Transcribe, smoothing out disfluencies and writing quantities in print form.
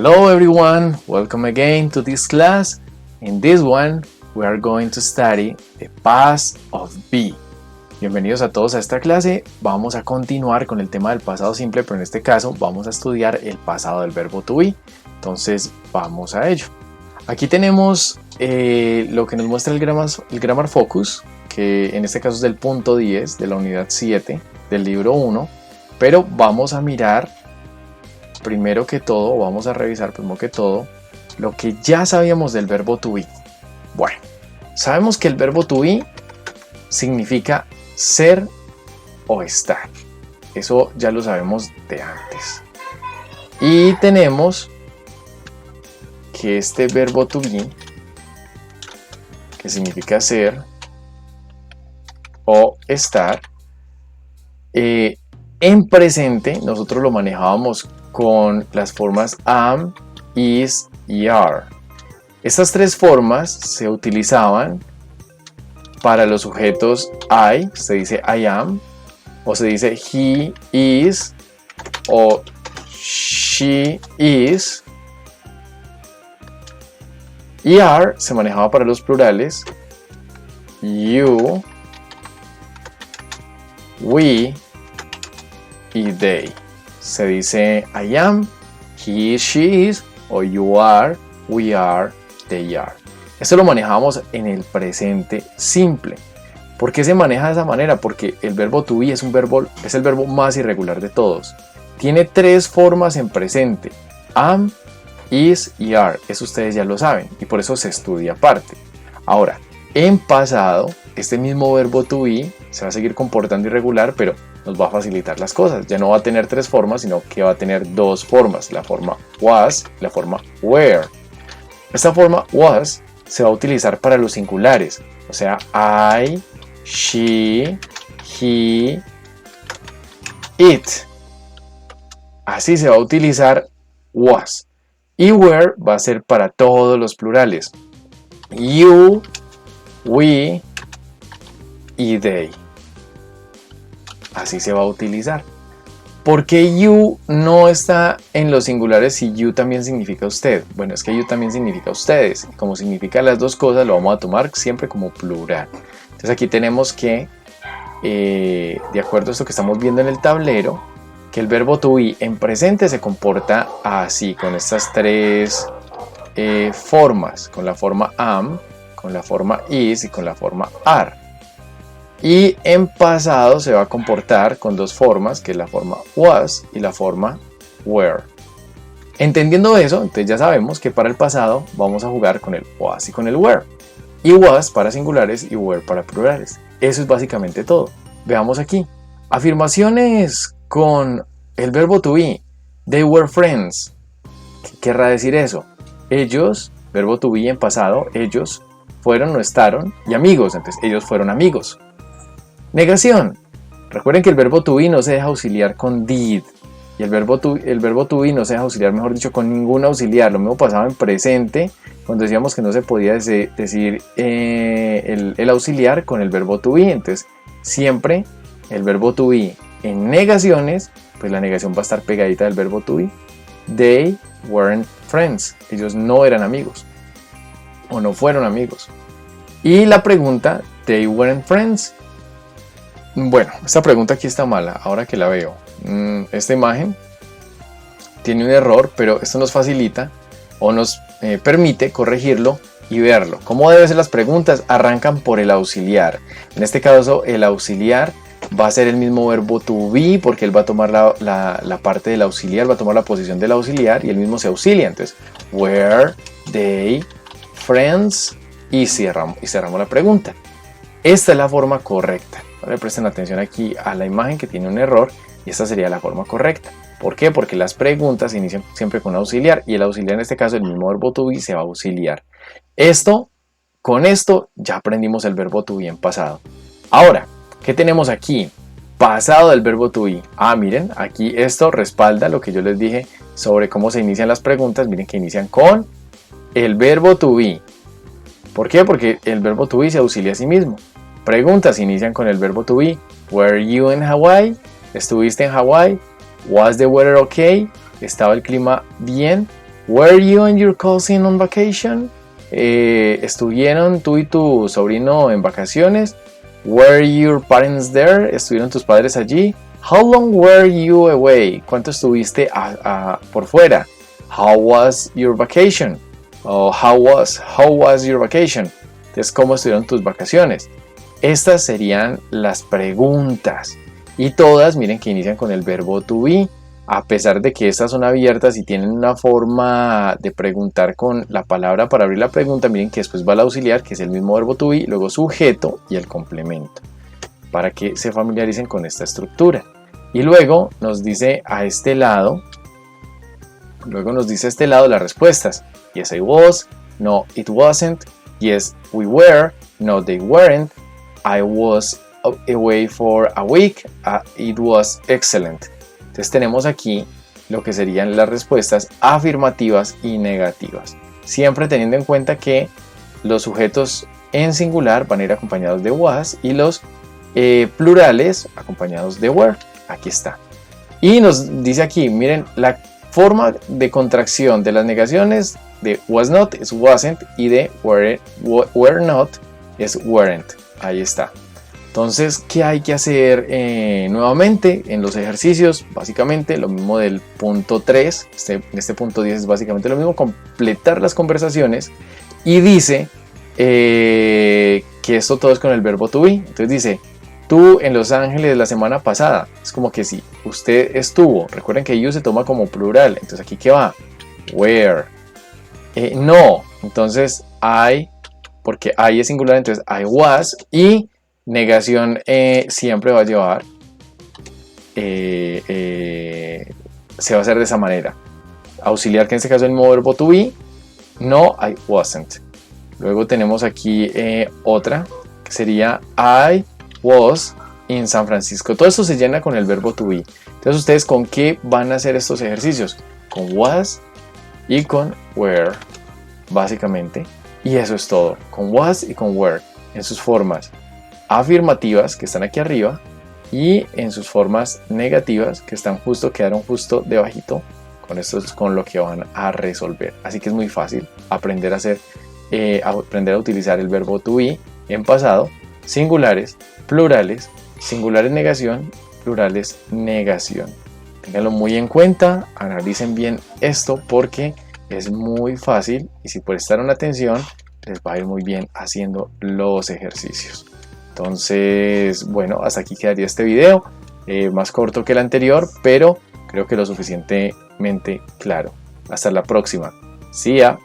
Hello everyone, welcome again to this class. In this one, we are going to study the past of be. Bienvenidos a todos a esta clase. Vamos a continuar con el tema del pasado simple, pero en este caso vamos a estudiar el pasado del verbo to be. Entonces vamos a ello. Aquí tenemos lo que nos muestra el Grammar Focus, que en este caso es del punto 10 de la unidad 7 del libro 1, pero vamos a mirar primero que todo, vamos a revisar primero que todo lo que ya sabíamos del verbo to be. Bueno, sabemos que el verbo to be significa ser o estar. Eso ya lo sabemos de antes. Y tenemos que este verbo to be, que significa ser o estar, en presente nosotros lo manejábamos con las formas am, is y are. Estas tres formas se utilizaban para los sujetos I, se dice I am, o se dice he is, o she is. Y are se manejaba para los plurales you, we y they. Se dice I am, he is, she is, o you are, we are, they are. Esto lo manejamos en el presente simple. ¿Por qué se maneja de esa manera? Porque el verbo to be es el verbo más irregular de todos. Tiene tres formas en presente: am, is y are. Eso ustedes ya lo saben y por eso se estudia aparte. Ahora, en pasado, este mismo verbo to be se va a seguir comportando irregular, pero nos va a facilitar las cosas. Ya no va a tener tres formas, sino que va a tener dos formas: la forma was y la forma were. Esta forma was se va a utilizar para los singulares, o sea, I, she, he, it. Así se va a utilizar was. Y were va a ser para todos los plurales: you, we y they. Así se va a utilizar. ¿Por qué you no está en los singulares si you también significa usted? Bueno, es que you también significa ustedes. Y como significa las dos cosas, lo vamos a tomar siempre como plural. Entonces aquí tenemos que, de acuerdo a esto que estamos viendo en el tablero, que el verbo to be en presente se comporta así, con estas tres formas: con la forma am, con la forma is y con la forma are. Y en pasado se va a comportar con dos formas, que es la forma was y la forma were. Entendiendo eso, entonces ya sabemos que para el pasado vamos a jugar con el was y con el were. Y was para singulares y were para plurales. Eso es básicamente todo. Veamos aquí. Afirmaciones con el verbo to be. They were friends. ¿Qué querrá decir eso? Ellos, verbo to be en pasado, ellos fueron, no estaron, y amigos, entonces ellos fueron amigos. Negación. Recuerden que el verbo to be no se deja auxiliar con did. Y el verbo to be no se deja auxiliar, mejor dicho, con ningún auxiliar. Lo mismo pasaba en presente, cuando decíamos que no se podía decir el auxiliar con el verbo to be. Entonces, siempre el verbo to be en negaciones, pues la negación va a estar pegadita del verbo to be. They weren't friends. Ellos no eran amigos. O no fueron amigos. Y la pregunta, they weren't friends. Bueno, esta pregunta aquí está mala, ahora que la veo. Esta imagen tiene un error, pero esto nos facilita o nos permite corregirlo y verlo. ¿Cómo deben ser las preguntas? Arrancan por el auxiliar. En este caso, el auxiliar va a ser el mismo verbo to be, porque él va a tomar la parte del auxiliar, va a tomar la posición del auxiliar y él mismo se auxilia. Entonces, were they friends? Y cerramos la pregunta. Esta es la forma correcta. Ahora presten atención aquí a la imagen que tiene un error y esta sería la forma correcta. ¿Por qué? Porque las preguntas se inician siempre con auxiliar y el auxiliar, en este caso el mismo verbo to be, se va a auxiliar. Con esto ya aprendimos el verbo to be en pasado. Ahora, ¿qué tenemos aquí? Pasado del verbo to be. Miren, aquí esto respalda lo que yo les dije sobre cómo se inician las preguntas. Miren que inician con el verbo to be. ¿Por qué? Porque el verbo to be se auxilia a sí mismo. Preguntas inician con el verbo to be. Were you in Hawaii? ¿Estuviste en Hawaii? Was the weather okay? ¿Estaba el clima bien? Were you and your cousin on vacation? ¿Estuvieron tú y tu sobrino en vacaciones? Were your parents there? ¿Estuvieron tus padres allí? How long were you away? ¿Cuánto estuviste por fuera? How was your vacation? O how was your vacation? Entonces, ¿cómo estuvieron tus vacaciones? Estas serían las preguntas. Y todas, miren que inician con el verbo to be. A pesar de que estas son abiertas y tienen una forma de preguntar con la palabra para abrir la pregunta, miren que después va el auxiliar, que es el mismo verbo to be, luego sujeto y el complemento, para que se familiaricen con esta estructura. Y luego nos dice a este lado, las respuestas. Yes, I was. No, it wasn't. Yes, we were. No, they weren't. I was away for a week. It was excellent. Entonces tenemos aquí lo que serían las respuestas afirmativas y negativas. Siempre teniendo en cuenta que los sujetos en singular van a ir acompañados de was y los plurales acompañados de were. Aquí está. Y nos dice aquí, miren, la forma de contracción de las negaciones de was not es wasn't y de were not es weren't. Ahí está. Entonces, ¿qué hay que hacer nuevamente en los ejercicios? Básicamente lo mismo del punto 3, en este punto 10 es básicamente lo mismo, completar las conversaciones y dice que esto todo es con el verbo to be. Entonces dice, tú en Los Ángeles la semana pasada, es como que si usted estuvo, recuerden que you se toma como plural, entonces aquí ¿qué va? Where. No, entonces I, porque I es singular, entonces I was y negación siempre va a llevar, se va a hacer de esa manera. Auxiliar, que en este caso es el mismo verbo to be, no, I wasn't. Luego tenemos aquí otra, que sería I was in San Francisco. Todo esto se llena con el verbo to be. Entonces, ¿ustedes con qué van a hacer estos ejercicios? Con was y con were, básicamente. Y eso es todo, con was y con were, en sus formas afirmativas que están aquí arriba y en sus formas negativas que quedaron justo debajito. Con esto es con lo que van a resolver. Así que es muy fácil aprender a utilizar el verbo to be en pasado, singulares, plurales, singulares negación, plurales negación. Ténganlo muy en cuenta, analicen bien esto porque es muy fácil y si prestaron atención les va a ir muy bien haciendo los ejercicios. Entonces, bueno, hasta aquí quedaría este video, más corto que el anterior, pero creo que lo suficientemente claro. Hasta la próxima. See ya.